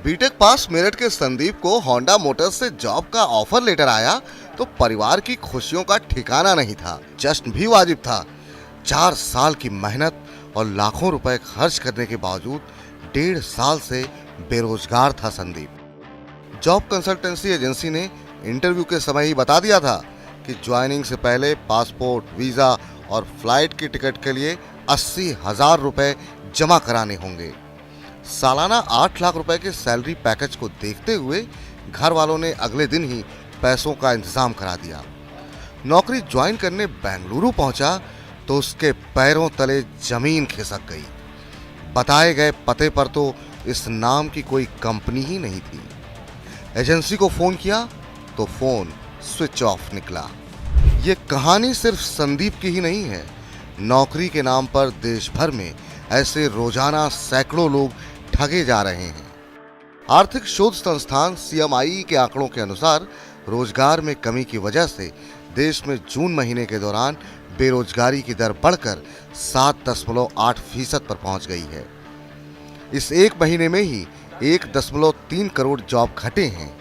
BTech पास मेरठ के संदीप को Honda Motors से जॉब का ऑफर लेटर आया तो परिवार की खुशियों का ठिकाना नहीं था। जश्न भी वाजिब था। 4 साल की मेहनत और लाखों रुपए खर्च करने के बावजूद 1.5 साल से बेरोजगार था संदीप। जॉब कंसल्टेंसी एजेंसी ने इंटरव्यू के समय ही बता दिया था कि ज्वाइनिंग से पहले पासपोर्ट, वीजा और फ्लाइट की टिकट के लिए 80,000 रुपए जमा कराने होंगे। सालाना 8 लाख रुपए के सैलरी पैकेज को देखते हुए घर वालों ने अगले दिन ही पैसों का इंतजाम करा दिया। नौकरी ज्वाइन करने बेंगलुरु पहुंचा तो उसके पैरों तले जमीन खिसक गई। बताए गए पते पर तो इस नाम की कोई कंपनी ही नहीं थी। एजेंसी को फोन किया तो फोन स्विच ऑफ निकला। ये कहानी सिर्फ संदीप की ही नहीं है। नौकरी के नाम पर देश भर में ऐसे रोजाना सैकड़ों लोग ठगे जा रहे हैं। आर्थिक शोध संस्थान CMI के आंकड़ों के अनुसार रोजगार में कमी की वजह से देश में जून महीने के दौरान बेरोजगारी की दर बढ़कर 7.8% पर पहुंच गई है। इस एक महीने में ही 1.3 करोड़ जॉब घटे हैं।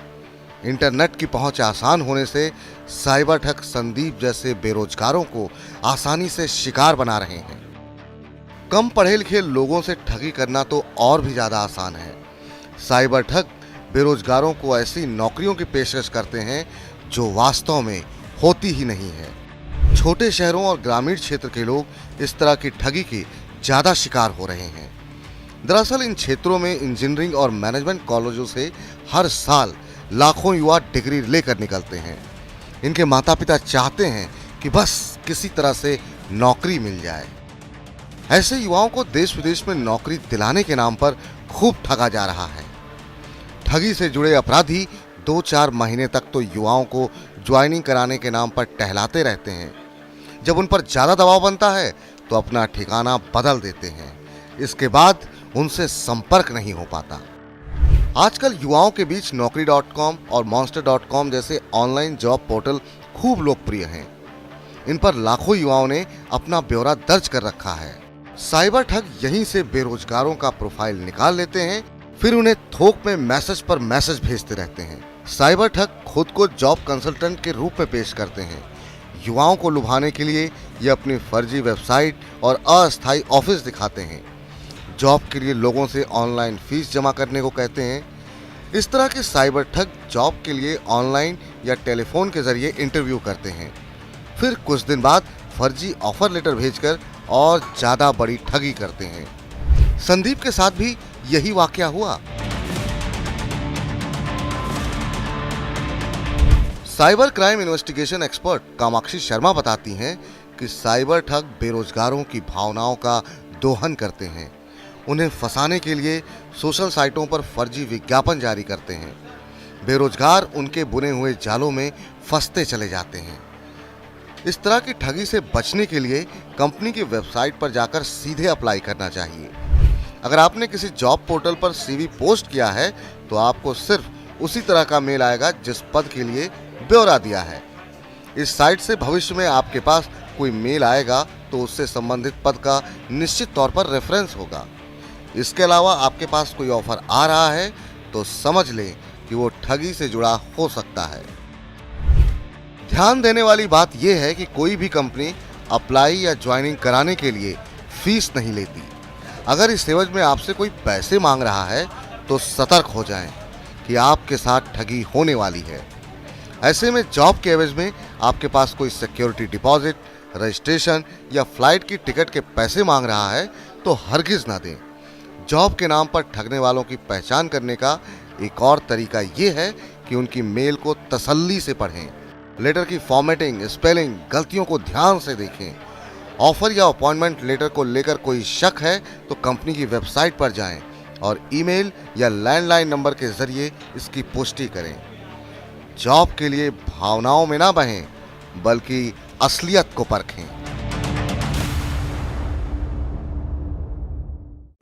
इंटरनेट की पहुंच आसान होने से साइबर ठग संदीप जैसे बेरोजगारों को आसानी से शिकार बना रहे हैं। कम पढ़े लिखे लोगों से ठगी करना तो और भी ज्यादा आसान है। साइबर ठग बेरोजगारों को ऐसी नौकरियों की पेशकश करते हैं जो वास्तव में होती ही नहीं है। छोटे शहरों और ग्रामीण क्षेत्र के लोग इस तरह की ठगी के ज्यादा शिकार हो रहे हैं। दरअसल इन क्षेत्रों में इंजीनियरिंग और मैनेजमेंट कॉलेजों से हर साल लाखों युवा डिग्री लेकर निकलते हैं। इनके माता पिता चाहते हैं कि बस किसी तरह से नौकरी मिल जाए। ऐसे युवाओं को देश विदेश में नौकरी दिलाने के नाम पर खूब ठगा जा रहा है। ठगी से जुड़े अपराधी 2-4 महीने तक तो युवाओं को ज्वाइनिंग कराने के नाम पर टहलाते रहते हैं। जब उन पर ज्यादा दबाव बनता है तो अपना ठिकाना बदल देते हैं। इसके बाद उनसे संपर्क नहीं हो पाता। आजकल युवाओं के बीच Naukri.com और Monster.com जैसे ऑनलाइन जॉब पोर्टल खूब लोकप्रिय हैं। इन पर लाखों युवाओं ने अपना ब्यौरा दर्ज कर रखा है। साइबर ठग यहीं से बेरोजगारों का प्रोफाइल निकाल लेते हैं, फिर उन्हें थोक में मैसेज पर मैसेज भेजते रहते हैं। साइबर ठग खुद को जॉब कंसल्टेंट के रूप में पेश करते हैं। युवाओं को लुभाने के लिए ये अपनी फर्जी वेबसाइट और अस्थायी ऑफिस दिखाते हैं। जॉब के लिए लोगों से ऑनलाइन फीस जमा करने को कहते हैं। इस तरह के साइबर ठग जॉब के लिए ऑनलाइन या टेलीफोन के जरिए इंटरव्यू करते हैं, फिर कुछ दिन बाद फर्जी ऑफर लेटर भेजकर और ज्यादा बड़ी ठगी करते हैं। संदीप के साथ भी यही वाकया हुआ। Cyber crime investigation expert Kamakshi Sharma बताती हैं कि साइबर ठग बेरोजगारों की भावनाओं का दोहन करते हैं। उन्हें फंसाने के लिए सोशल साइटों पर फर्जी विज्ञापन जारी करते हैं। बेरोजगार उनके बुने हुए जालों में फंसते चले जाते हैं। इस तरह की ठगी से बचने के लिए कंपनी की वेबसाइट पर जाकर सीधे अप्लाई करना चाहिए। अगर आपने किसी जॉब पोर्टल पर CV पोस्ट किया है तो आपको सिर्फ उसी तरह का मेल आएगा जिस पद के लिए ब्यौरा दिया है। इस साइट से भविष्य में आपके पास कोई मेल आएगा तो उससे संबंधित पद का निश्चित तौर पर रेफरेंस होगा। इसके अलावा आपके पास कोई ऑफर आ रहा है तो समझ लें कि वो ठगी से जुड़ा हो सकता है। ध्यान देने वाली बात यह है कि कोई भी कंपनी अप्लाई या ज्वाइनिंग कराने के लिए फीस नहीं लेती। अगर इस एवज में आपसे कोई पैसे मांग रहा है तो सतर्क हो जाएं कि आपके साथ ठगी होने वाली है। ऐसे में जॉब के एवज में आपके पास कोई सिक्योरिटी डिपॉजिट, रजिस्ट्रेशन या फ्लाइट की टिकट के पैसे मांग रहा है तो हरगिज ना दें। जॉब के नाम पर ठगने वालों की पहचान करने का एक और तरीका ये है कि उनकी मेल को तसल्ली से पढ़ें। लेटर की फॉर्मेटिंग, स्पेलिंग, गलतियों को ध्यान से देखें। ऑफर या अपॉइंटमेंट लेटर को लेकर कोई शक है तो कंपनी की वेबसाइट पर जाएं और ईमेल या लैंडलाइन नंबर के जरिए इसकी पुष्टि करें। जॉब के लिए भावनाओं में ना बहें बल्कि असलियत को परखें।